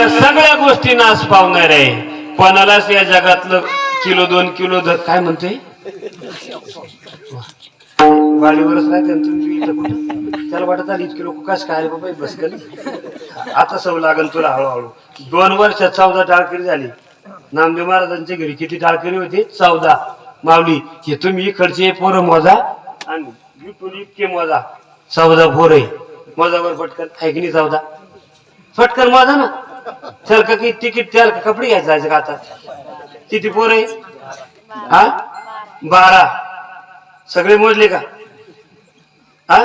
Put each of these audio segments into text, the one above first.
या सगळ्या गोष्टी नाश पावणार आहे. कोणालाच या जगातलं किलो 2 किलो काय म्हणते वाडीवरच राहते तुम्ही इथं कुठं त्याला वाटत आली इतके लोक कस काय बाबा बस केलं. आता सव लागल तुला हळूहळू. 2 वर्षात 14 टाळकरी झाली. नामदेव महाराजांच्या घरी किती टाळकरी होते? 14. माऊली हे तुम्ही इकडचे पोरं मोजा आणि इतके मोजा. 14 पोरं मोजावर फटकन ऐकणी 14 फटकन मोजा ना. चल का की तिकीट त्याला कपडे घ्यायचं जायचं का? आता किती पोरं आहे? हा 12. सगळे मोजले का? हा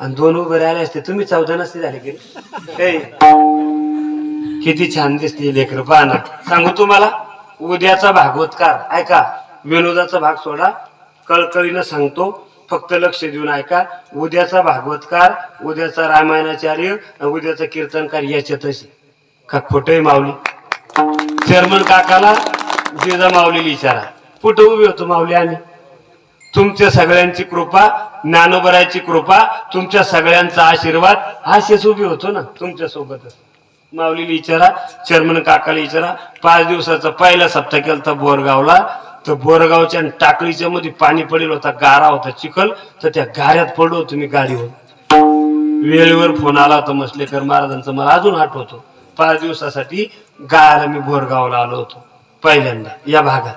आणि 2 उभे राहिले असते तुम्ही 14 नसते झाले की. किती छान दिसते लेकर पाहना. सांगू तुम्हाला उद्याचा भागवतकार ऐका. विनोदाचा भाग सोडा. कळकळीनं सांगतो फक्त लक्ष देऊन ऐका. उद्याचा भागवतकार उद्याचा रामायणाचार्य उद्याचा कीर्तनकार याच्यातच का खोटंय माऊली. चेअरमन काकाला जिजा माऊलीला विचारा कुठं उभी होतो माऊली आम्ही. तुमच्या सगळ्यांची कृपा ज्ञानोबराची कृपा तुमच्या सगळ्यांचा आशीर्वाद असेच उभी होतो ना तुमच्या सोबतच. माऊलीला विचारा चेअरमन काकाला विचारा. 5 दिवसाचा पहिला सप्ताह केला बोरगावला. तर बोरगावच्या टाकळीच्या मध्ये पाणी पडेल होता. गारा होता चिखल. तर त्या गाऱ्यात पडलो होतो मी गाडीवर. वेळेवर फोन आला होता मसलेकर महाराजांचा मला अजून आठवतो. 5 दिवसासाठी गायला मी बोरगावला आलो होतो पहिल्यांदा या भागात.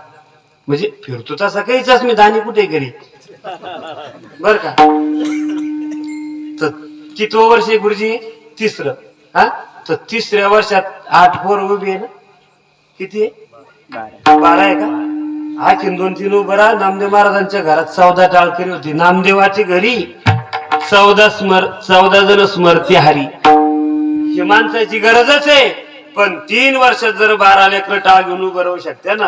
म्हणजे फिरतो तसा काहीच मी दाणी कुठे घरी बर का. तर कितवं वर्ष आहे गुरुजी? 3रं. हा तर 3ऱ्या वर्षात 8 पोरं उभी आहे ना. किती आहे? 12 आहे का? हा 2-3 उभं राहा. नामदेव महाराजांच्या घरात 14 टाळकरी होती. नामदेवाची घरी 14 जण स्मरती हारी. ही माणसाची गरजच आहे. पण 3 वर्षात जर 12 लेकर टाळ घेऊन उभं राहू शकते ना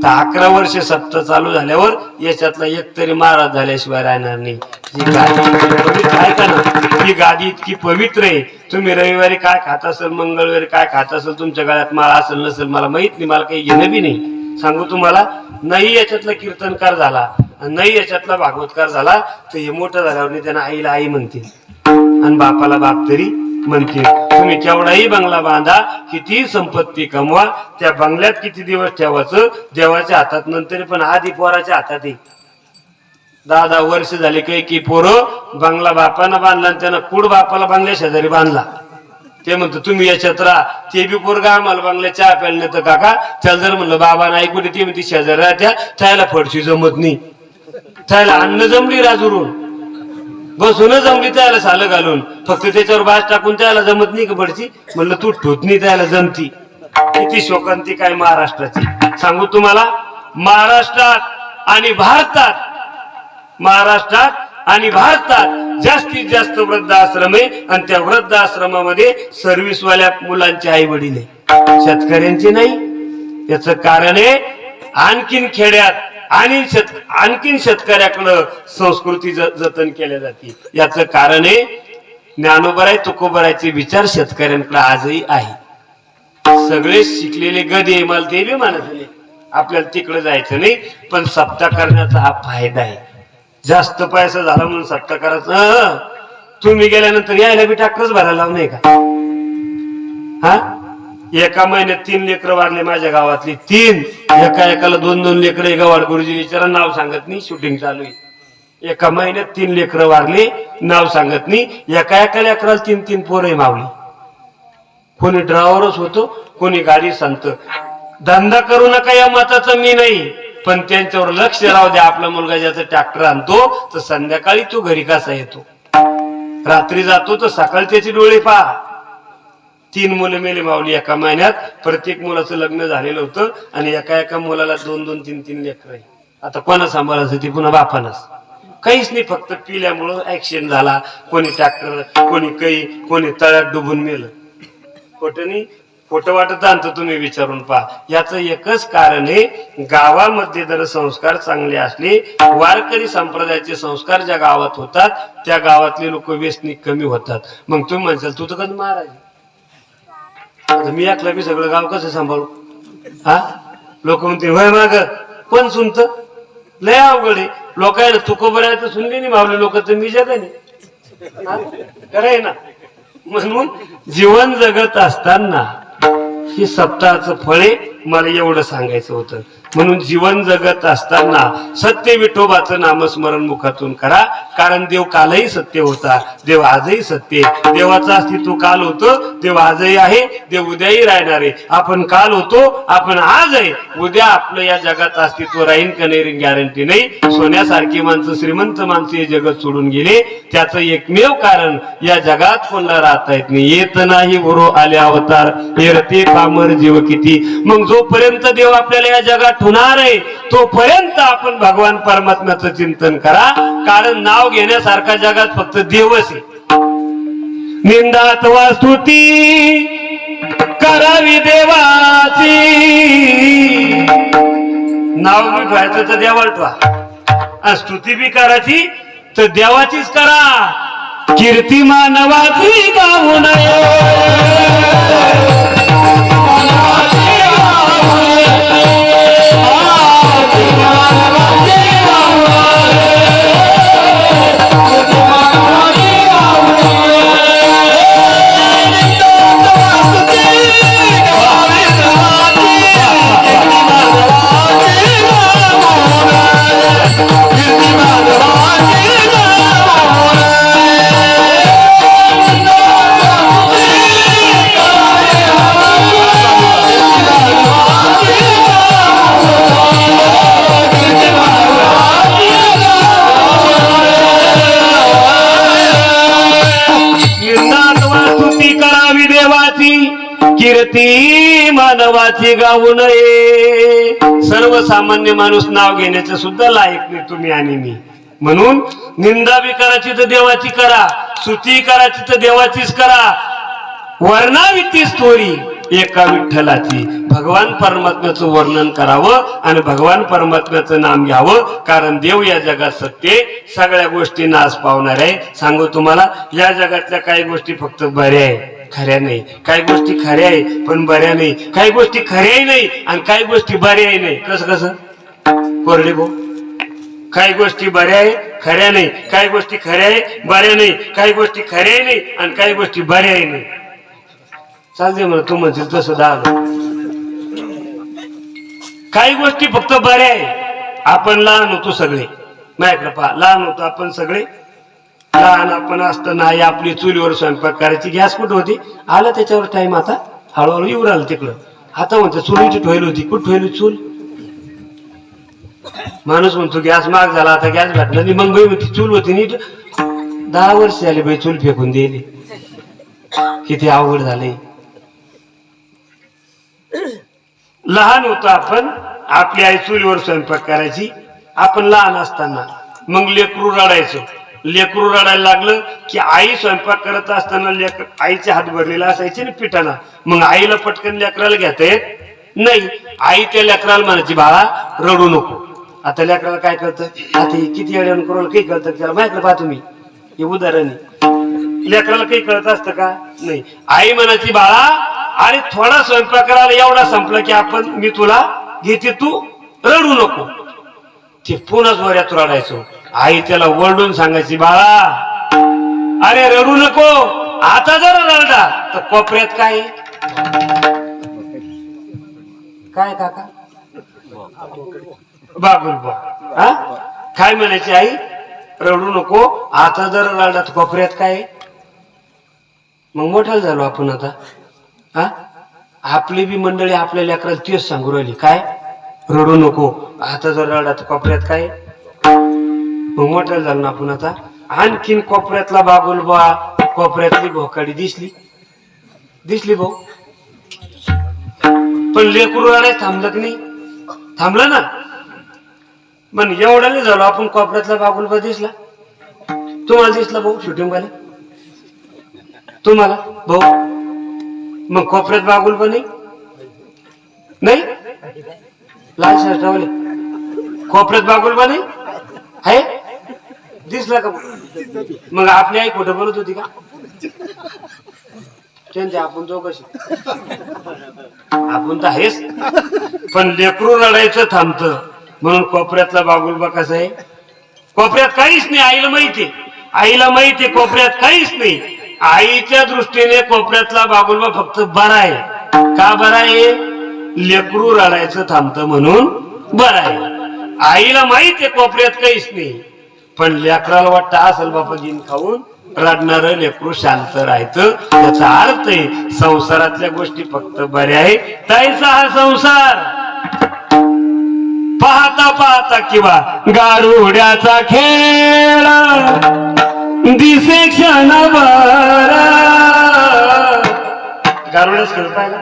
तर 11 वर्ष सप्ताह चालू झाल्यावर याच्यातला एक तरी महाराज झाल्याशिवाय राहणार नाही. ही गादी ऐका ना. ही गादी इतकी पवित्र आहे. तुम्ही रविवारी काय खात असेल मंगळवारी काय खात असेल तुमच्या गळ्यात माळा असेल नसेल मला माहित नाही. मला काही घेणं बी नाही. सांगू तुम्हाला नाही याच्यातला कीर्तनकार झाला नाही याच्यातला भागवतकार झाला तर हे मोठं झाल्यावर त्यांना आईला आई म्हणतील आणि बापाला बाप तरी म्हणतील. तुम्ही केवढाही बंगला बांधा किती संपत्ती कमवा त्या बंगल्यात किती दिवस ठेवायचं देवाच्या हातात नंतर पण आधी पोराच्या हातात आहे. 10 वर्ष झाले काही की पोरं बंगला बापानं बांधला आणि त्यानं कुड बापाला बंगल्या शेजारी बांधला. ते म्हणतो तुम्ही याच्यात राहा. ते बी पोरगा आम्हाला बंगल्या चहा प्यायला नेतं काका. त्याला जर म्हणलं बाबा नाही कुठे ते म्हणते शेजारी राहत्या त्याला फडशी जमत नाही. त्याला अन्न जमली राजुरून बसून जमली त्याला सालं घालून फक्त त्याच्यावर बाज टाकून त्याला जमत नाही का फडशी. म्हणलं तू ठोत नाही त्याला जमती. किती शोकांती काय महाराष्ट्राची. सांगू तुम्हाला महाराष्ट्रात आणि भारतात जास्तीत जास्त वृद्धाश्रम आहे आणि त्या वृद्धाश्रमामध्ये सर्व्हिसवाल्या मुलांचे आई वडील आहे शेतकऱ्यांचे नाही. याच कारण आहे आणखीन खेड्यात आणखीन शेतकऱ्याकडं संस्कृती जतन केल्या जाते. याच कारण आहे ज्ञानोबराय तुकोबरायचे विचार शेतकऱ्यांकडे आजही आहे. सगळे शिकलेले गदे मला ते बी मानत नाही. आपल्याला तिकडे जायचं नाही पण सप्ताह करण्याचा हा फायदा आहे. जास्त पैसा झाला म्हणून सप्ताह करायचं. तुम्ही गेल्यानंतर यायला बी ट्रॅक्टरच भरायला लावून नाही का? हा एका महिन्यात 3 लेकरं वारले माझ्या गावातली. 3 एकाला 2-2 लेकरं. गवाड गुरुजी विचारा नाव सांगत नाही. शूटिंग चालू आहे. एका महिन्यात 3 लेकरं वारले नाव सांगत नाही. एका लेकराला 3-3 पोरं मावली. कोणी ड्रायव्हरच होतो कोणी गाडी सांगतं. धंदा करू नका या मताचं मी नाही पण त्यांच्यावर लक्ष राहू द्या. आपला मुलगा ज्याचा ट्रॅक्टर आणतो तर संध्याकाळी तो घरी कसा येतो. रात्री जातो तर सकाळी त्याचे डोळे पहा. 3 मुलं मेले मावली एका महिन्यात. प्रत्येक मुलाचं लग्न झालेलं होतं आणि एका मुलाला 2-2, 3-3 लेकरं आहे. आता कोणा सांभाळायचं ती पुन्हा बापानच. काहीच नाही फक्त पिल्यामुळं ऍक्सिडेंट झाला. कोणी ट्रॅक्टर कोणी काही कोणी तळ्यात डुबून मेलं. खोटं नाही. खोटं वाटत आणतं तुम्ही विचारून पहा. याचं एकच कारण आहे गावामध्ये जर संस्कार चांगले असले वारकरी संप्रदायाचे संस्कार ज्या गावात होतात त्या गावातले लोक व्यसनिक कमी होतात. मग तुम्ही म्हणसाल तू तर कधी महाराज मी एकला बी सगळं गाव कसं सांभाळू. हा लोक म्हणते वय माग पण सुनत लय अवघड आहे. लोकांना तुकोबरायचं सुनले नाही मावले लोक तर मी जग नाही खरं आहे ना. म्हणून जीवन जगत असताना हे सप्ताहाचं फळ आहे. मला एवढं सांगायचं होतं. म्हणून जीवन जगत असताना सत्य विठोबाचं नामस्मरण मुखातून करा. कारण देव कालही सत्य होता, देव आजही सत्य आहे. देवाचं अस्तित्व काल होतं, देव आजही आहे, देव उद्याही राहणार आहे. आपण काल होतो, आपण आज आहे, उद्या आपलं या जगात अस्तित्व राहील का नाही गॅरंटी नाही. सोन्यासारखी माणसं, श्रीमंत माणसं हे जगत सोडून गेले. त्याचं एकमेव कारण या जगात कोणाला राहता येत नाही. येत नाही उरो आले अवतार, हेरते पामर जीव किती. मग जोपर्यंत देव आपल्याला या जगात होणार आहे तोपर्यंत आपण भगवान परमात्म्याचं चिंतन करा. कारण नाव घेण्यासारखा जगात फक्त देवच आहे. निंदा अथवा स्तुती करावी देवाची. नाव बी ठेवायचं तर देवाला ठेवा, स्तुती बी करायची तर देवाचीच करा. कीर्ती मानवाची गाऊ नये. कीर्ती मानवाची गाऊ नये. सर्वसामान्य माणूस नाव घेण्याचं सुद्धा लायक नाही तुम्ही आणि मी. म्हणून निंदा बी करायची तर देवाची करा, स्तुती करायची तर देवाचीच करा. वर्णावी ती स्तोरी एका विठ्ठलाची. भगवान परमात्म्याचं वर्णन करावं आणि भगवान परमात्म्याचं नाम घ्यावं. कारण देव या जगात सत्य, सगळ्या गोष्टी नाश पावणार आहे. सांगू तुम्हाला, या जगातल्या काही गोष्टी फक्त बऱ्या आहे, खऱ्या नाही. काही गोष्टी खऱ्या आहे पण बऱ्या नाही. काही गोष्टी खऱ्याही नाही आणि काही गोष्टी बऱ्याही नाही. कसं कसं कोरडे भाऊ? काही गोष्टी बऱ्या आहे, खऱ्या नाही. काही गोष्टी खऱ्या आहे, बऱ्या नाही. काही गोष्टी खऱ्याही नाही आणि काही गोष्टी बऱ्याही नाही. चालते मला तू म्हणशील तसं दाल. काही गोष्टी फक्त बऱ्या आहे. आपण लहान होतो सगळे, माझ्याकडे पहा, लहान होतो आपण सगळे. लहान आपण असताना आई आपली चुलीवर स्वयंपाक करायची. गॅस कुठं होती, आला त्याच्यावर टाइम. आता हळूहळू येऊ राहिलं तिकडं. आता म्हणतो चुलीची ठेवली होती, कुठं ठेवली चूल? माणूस म्हणतो गॅस महाग झाला, आता गॅस भेटला नाही. मग बाई म्हणते चूल होती नीट. 10 वर्ष झाले बाई चूल फेकून दिली. किती अवघड झाले. लहान होतो आपण, आपली आई चुलीवर स्वयंपाक करायची. आपण लहान असताना मग लेकरू रडायचं. लेकरू रडायला लागलं की आई स्वयंपाक करत असताना आईचे हात भरलेला असायचे ना पिठाला. मग आईला पटकन लेकराला घेता येत नाही. आई त्या लेकराला म्हणायची, बाळा रडू नको. आता लेकराला काय कळतं, आता किती अडवण करू काही कळतं त्याला? माझ्याकडे पाहा तुम्ही, हे उदाहरण आहे. लेकराला काही कळत असतं का? नाही. आई म्हणायची, बाळा अरे थोडा स्वयंपाक करायला एवढा संपला की आपण मी तुला घेते, तू रडू नको. ते पुन्हा जोऱ्यात रडायचो. आई त्याला ओरडून सांगायची, बाळा अरे रडू नको, आता जरा रडला तर कोपऱ्यात काय काय काका बाबुलबा हा काय म्हणायची आई, रडू नको, आता जर रडला तर कोपऱ्यात काय. मग मोठाल झालो आपण आता. हा आपली बी मंडळी आपल्या लेकराला तेच सांगू राहिली, काय रडू नको, आता जर रडला तर कोपऱ्यात काय. मग मोठ्याला झालं ना आपण आता. आणखीन कोपऱ्यातला बाबुलबा, कोपऱ्यातली भोकाडी दिसली भाऊ. पण लेकरू रडायला थांबलं की नाही? थांबलं ना. मग एवढ्याने झालो आपण, कोपऱ्यातला बाबुलबा दिसला. तुम्हाला दिसला भाऊ शूटिंग वाले? तुम्हाला भाऊ? मग कोपऱ्यात बाबुलबा नाही? लाल शर्ट वाले कोपऱ्यात बाबुलबा नाही आहे? दिसला का? मग आपली आई खोटं बोलत होती का? त्यांच्या आपण चौकशी, आपण तर आहेच. पण लेकरू रडायचं थांबतं म्हणून कोपऱ्यातला बाबुलबा कसा आहे? कोपऱ्यात काहीच नाही. आईला माहिती कोपऱ्यात काहीच नाही. आईच्या दृष्टीने कोपऱ्यातला बाबुलबा फक्त बरा आहे. का बरं आहे? लेकरू रडायचं थांबतं म्हणून बरं आहे. आईला माहित आहे कोपऱ्यात काहीच नाही, पण लेकराला वाटतं असेल बापा जीन खाऊन रडणार लेकरू शांत राहायचं. याचा अर्थ आहे संसारातल्या गोष्टी फक्त बऱ्या आहे. ताईचा हा संसार पाहता पाहता किंवा गारुड्याचा खेळ दिसे क्षणभर. गारुड्याच खेळ पाहिला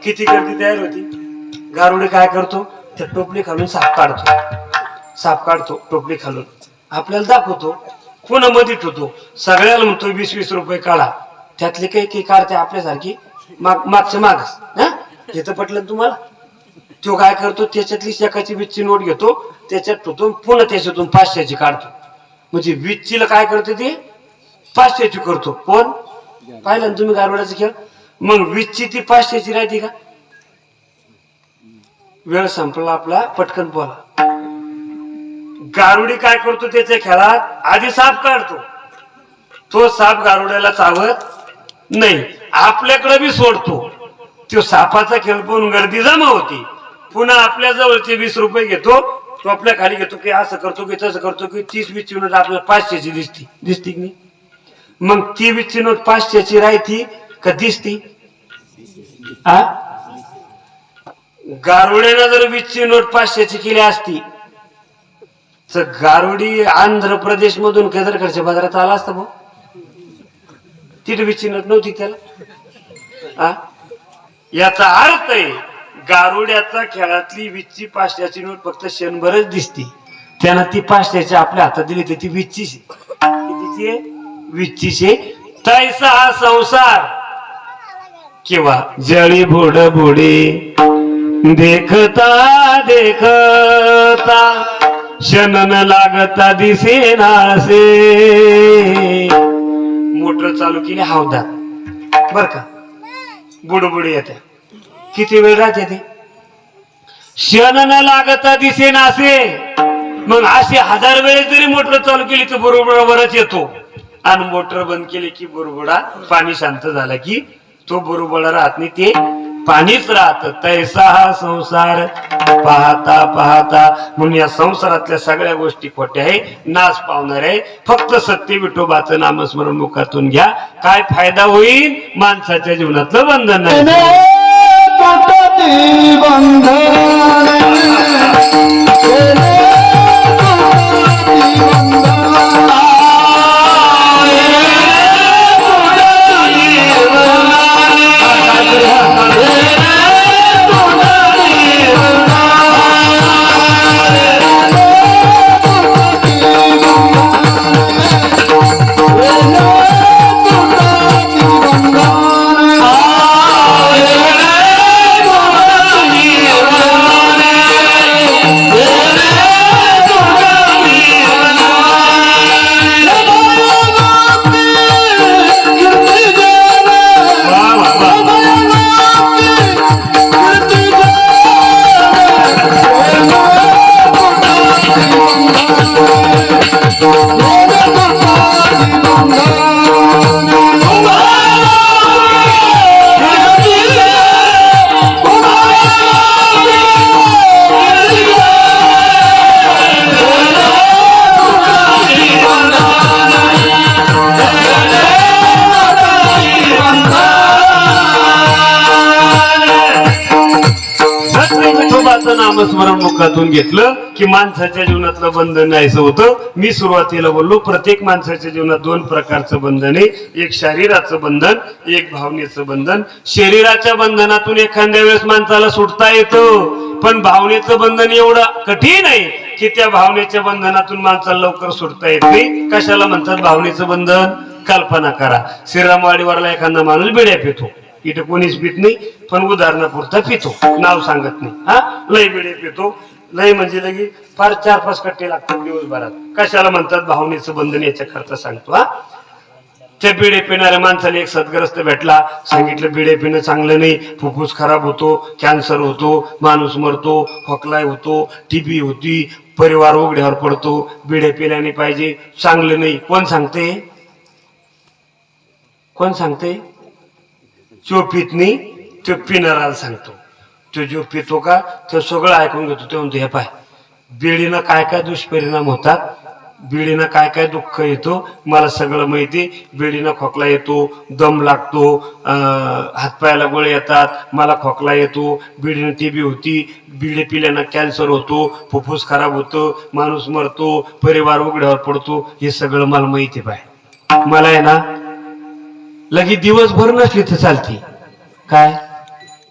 किती गर्दी तयार होती. गारुडे काय करतो? त्या टोपली खालून साप काढतो टोपली खालून आपल्याला दाखवतो, पुन्हा मध्ये ठेवतो, सगळ्याला म्हणतो 20-20 रुपये काढा. त्यातले काही काढते आपल्यासारखी मागच्या मागच. हा हे तर पटलं तुम्हाला? तो काय करतो? त्याच्यातली 1ची 20ची नोट घेतो, त्याच्यात ठेवतो, पुन्हा त्याच्यातून 500ची काढतो. म्हणजे 20ची काय करतो ते 500ची करतो. कोण पाहिलं ना तुम्ही गारवाड्याचा खेळ? मग 20ची ती 500ची राहते का? वेळ संपला आपला, पटकन बोला. गारुडी काय करतो त्याच्या खेळात? आधी साप काढतो. तो साप गारुड्याला चावत नाही, आपल्याकडे बी सोडतो. तो सापाचा खेळ पाहून गर्दी जमा होती. पुन्हा आपल्या जवळचे 20 रुपये घेतो, तो आपल्या खाली घेतो की असं करतो की तसं करतो की 30-20ची नोट आपल्याला 500ची दिसती की नाही? मग ती 20ची नोट 500ची राहती का दिसती? गारुड्यानं जर 20ची नोट 500ची केली असती तर गारुडी आंध्र प्रदेश मधून केदारकडच्या बाजारात आला असता भाऊ. तिथे 20ची नोट नव्हती त्याला. याचा अर्थ आहे गारुड्याचा खेळातली 20ची 500ची नोट फक्त क्षणभरच दिसती. त्यानं ती 500ची आपल्या हातात दिली तर ती 20ची कितीची आहे? 20ची. तैसा हा संसार किंवा जळी बुड बुडे देखता देखता क्षणन लागता दिसेनासे. मोटर चालू केली हौदात बर का, बुडबुडी येते. किती वेळ राहते ते? क्षणन लागता दिसेनासे. मग असे 1000 वेळेस जरी मोटर चालू केली तर बरोबरच येतो, आणि मोटर बंद केली की बरोबरा पाणी शांत झाला की तो बरोबर राहत नाही, ते पाणीच राहत. तैसा हा संसार पाहता पाहता. म्हणून या संसारातल्या सगळ्या गोष्टी खोट्या आहे, नाश पावणार आहे. फक्त सत्य विठोबाचं नामस्मरण मुखातून घ्या. काय फायदा होईल? माणसाच्या जीवनातलं बंधन नाही. नामस्मरण मुखातून घेतलं की माणसाच्या जीवनातलं बंधन नाहीसं होतं. मी सुरुवातीला बोललो प्रत्येक माणसाच्या जीवनात 2 प्रकारचं बंधन आहे. एक शरीराचं बंधन, एक भावनेचं बंधन. शरीराच्या बंधनातून एखाद्या वेळेस माणसाला सुटता येतं, पण भावनेचं बंधन एवढं कठीण आहे की त्या भावनेच्या बंधनातून माणसाला लवकर सुटता येत नाही. कशाला म्हणतात भावनेचं बंधन? कल्पना करा, श्रीरामवाडीवरला एखादा माणूस बिड्या पितो, इथं कोणीच पित नाही, पण उदाहरणापुरता पितो, नाव सांगत नाही. लय बिडे पितो, लय म्हणजे लगे फार 4-5 कट्टे लागतात दिवसभरात. कशाला म्हणतात भावनेचं बंधन? याच्या करता सांगतो. त्या बिडे पिणाऱ्या माणसाला एक सद्ग्रस्त भेटला, सांगितलं बिडे पिणं चांगलं नाही, फुफ्फुस खराब होतो, कॅन्सर होतो, माणूस मरतो, खोकला होतो, टीबी होती, परिवार उघड्यावर पडतो, बिडे पिल्याने पाहिजे, चांगलं नाही. कोण सांगते? कोण सांगते? जो पितनी तो पिणाराला सांगतो. तो जो पितो का तो सगळं ऐकून घेतो. ते म्हणतो हे पाय बिडीनं काय काय दुष्परिणाम होतात, बिडीनं काय काय दुःख येतो मला सगळं माहिती. बिडीनं खोकला येतो, दम लागतो, हातपायाला गोळे येतात, मला खोकला येतो, बिडीनं टीबी होती, बिडी पिल्यानं कॅन्सर होतो, फुफ्फुस खराब होतं, माणूस मरतो, परिवार उघड्यावर पडतो. हे सगळं मला माहिती पाय. मला आहे ना लगी दिवसभर नसली तर चालते. काय